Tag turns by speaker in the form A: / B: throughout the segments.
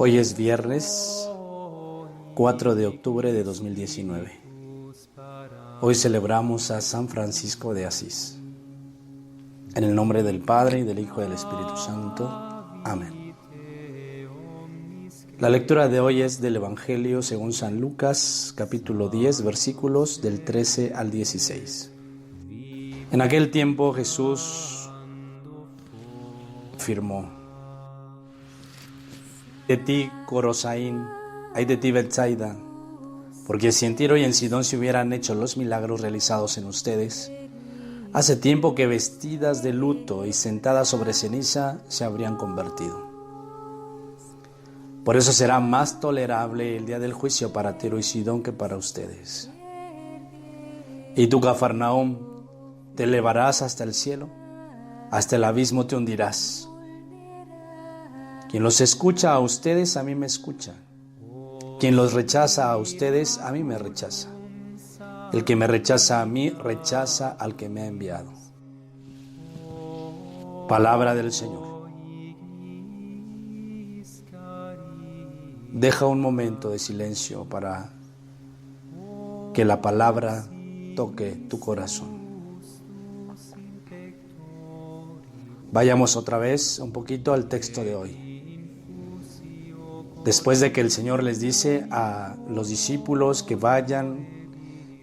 A: Hoy es viernes 4 de octubre de 2019. Hoy celebramos a San Francisco de Asís. En el nombre del Padre, y del Hijo, y del Espíritu Santo. Amén. La lectura de hoy es del Evangelio según San Lucas, capítulo 10, versículos del 13 al 16. En aquel tiempo Jesús afirmó: de ti, Corosaín, ay de ti, Betsaida, porque si en Tiro y en Sidón se hubieran hecho los milagros realizados en ustedes, hace tiempo que vestidas de luto y sentadas sobre ceniza se habrían convertido. Por eso será más tolerable el día del juicio para Tiro y Sidón que para ustedes. Y tú, Cafarnaúm, te elevarás hasta el cielo, hasta el abismo te hundirás. Quien los escucha a ustedes, a mí me escucha. Quien los rechaza a ustedes, a mí me rechaza. El que me rechaza a mí, rechaza al que me ha enviado. Palabra del Señor. Deja un momento de silencio para que la palabra toque tu corazón. Vayamos otra vez un poquito al texto de hoy. Después de que el Señor les dice a los discípulos que vayan,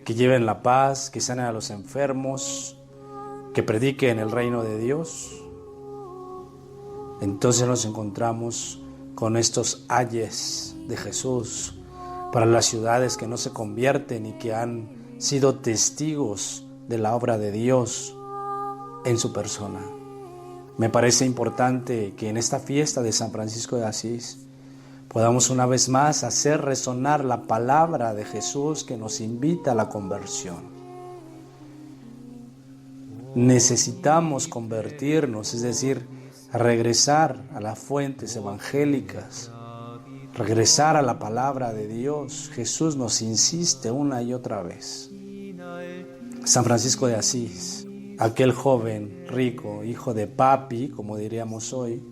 A: que lleven la paz, que sanen a los enfermos, que prediquen el reino de Dios, entonces nos encontramos con estos ayes de Jesús para las ciudades que no se convierten y que han sido testigos de la obra de Dios en su persona. Me parece importante que en esta fiesta de San Francisco de Asís podamos una vez más hacer resonar la palabra de Jesús que nos invita a la conversión. Necesitamos convertirnos, es decir, regresar a las fuentes evangélicas, regresar a la palabra de Dios. Jesús nos insiste una y otra vez. San Francisco de Asís, aquel joven rico, hijo de papi, como diríamos hoy,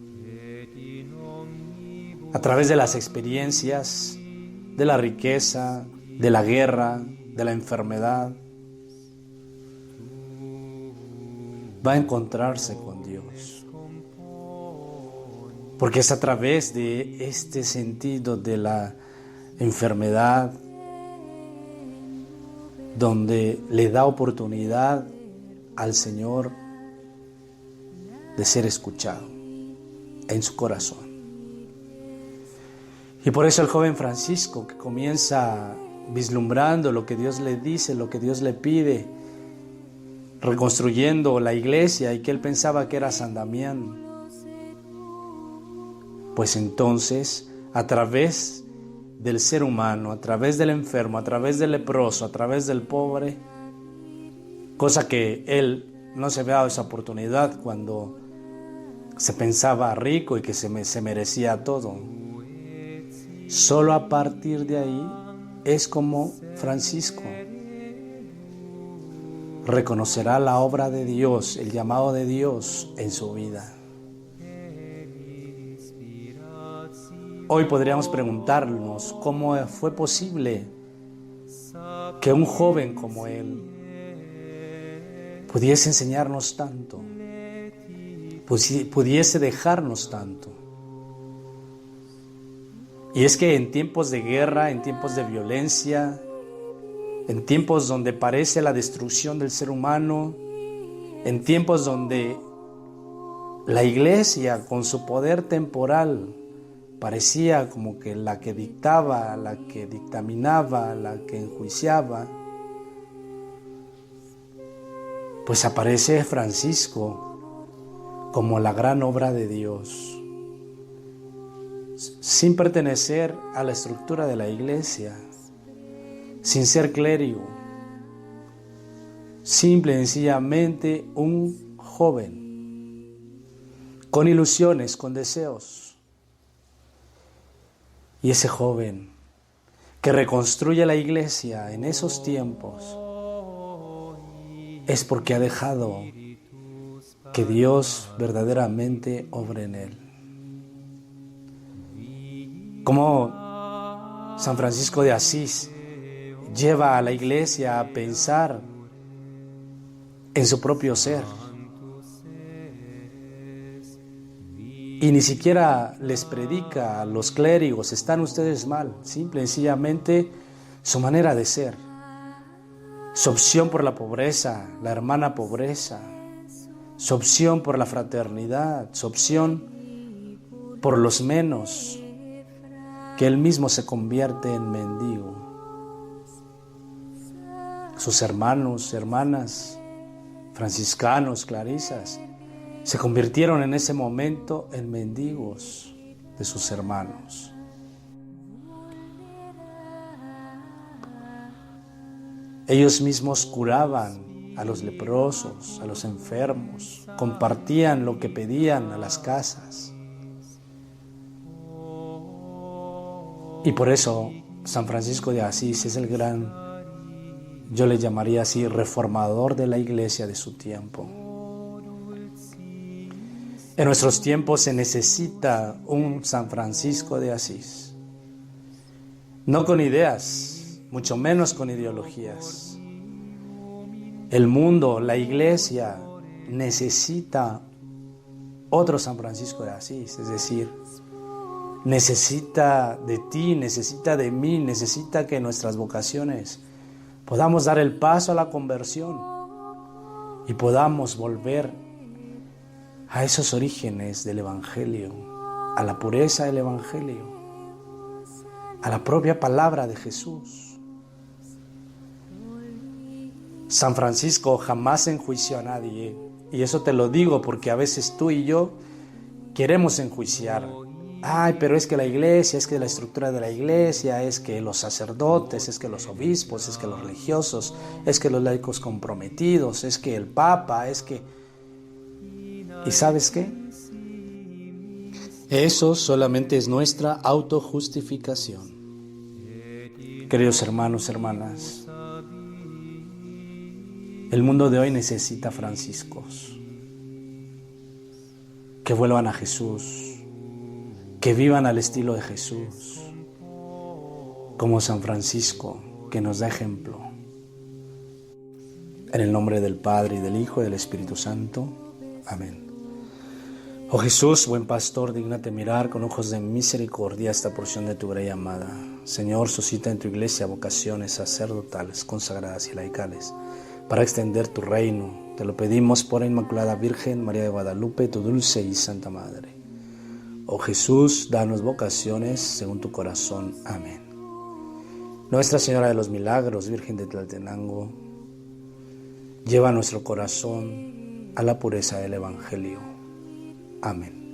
A: a través de las experiencias, de la riqueza, de la guerra, de la enfermedad, va a encontrarse con Dios. Porque es a través de este sentido de la enfermedad donde le da oportunidad al Señor de ser escuchado en su corazón. Y por eso el joven Francisco, que comienza vislumbrando lo que Dios le dice, lo que Dios le pide, reconstruyendo la iglesia y que él pensaba que era San Damián, pues entonces, a través del ser humano, a través del enfermo, a través del leproso, a través del pobre, cosa que él no se había dado esa oportunidad cuando se pensaba rico y que se merecía todo. Solo a partir de ahí es como Francisco reconocerá la obra de Dios, el llamado de Dios en su vida. Hoy podríamos preguntarnos cómo fue posible que un joven como él pudiese enseñarnos tanto, pudiese dejarnos tanto. Y es que en tiempos de guerra, en tiempos de violencia, en tiempos donde parece la destrucción del ser humano, en tiempos donde la iglesia con su poder temporal parecía como que la que dictaba, la que dictaminaba, la que enjuiciaba, pues aparece Francisco como la gran obra de Dios, sin pertenecer a la estructura de la iglesia, sin ser clérigo, simple y sencillamente un joven, con ilusiones, con deseos. Y ese joven que reconstruye la iglesia en esos tiempos es porque ha dejado que Dios verdaderamente obre en él. Cómo San Francisco de Asís lleva a la iglesia a pensar en su propio ser. Y ni siquiera les predica a los clérigos, están ustedes mal, simple y sencillamente su manera de ser, su opción por la pobreza, la hermana pobreza, su opción por la fraternidad, su opción por los menos, que él mismo se convierte en mendigo. Sus hermanos, hermanas, franciscanos, clarisas, se convirtieron en ese momento en mendigos de sus hermanos. Ellos mismos curaban a los leprosos, a los enfermos, compartían lo que pedían a las casas. Y por eso San Francisco de Asís es el gran, yo le llamaría así, reformador de la iglesia de su tiempo. En nuestros tiempos se necesita un San Francisco de Asís, no con ideas, mucho menos con ideologías. El mundo, la iglesia, necesita otro San Francisco de Asís, es decir, necesita de ti, necesita de mí, necesita que nuestras vocaciones podamos dar el paso a la conversión y podamos volver a esos orígenes del Evangelio, a la pureza del Evangelio, a la propia palabra de Jesús. San Francisco jamás enjuició a nadie, y eso te lo digo porque a veces tú y yo queremos enjuiciar. Ay, pero es que la iglesia, es que la estructura de la iglesia, es que los sacerdotes, es que los obispos, es que los religiosos, es que los laicos comprometidos, es que el Papa, es que... ¿Y sabes qué? Eso solamente es nuestra autojustificación. Queridos hermanos, hermanas, el mundo de hoy necesita franciscos que vuelvan a Jesús, que vivan al estilo de Jesús, como San Francisco, que nos da ejemplo. En el nombre del Padre, y del Hijo, y del Espíritu Santo. Amén. Oh Jesús, buen pastor, dígnate mirar con ojos de misericordia esta porción de tu grey amada. Señor, suscita en tu iglesia vocaciones sacerdotales, consagradas y laicales, para extender tu reino. Te lo pedimos por la Inmaculada Virgen María de Guadalupe, tu dulce y santa Madre. Oh Jesús, danos vocaciones según tu corazón. Amén. Nuestra Señora de los Milagros, Virgen de Tlaltenango, lleva nuestro corazón a la pureza del Evangelio. Amén.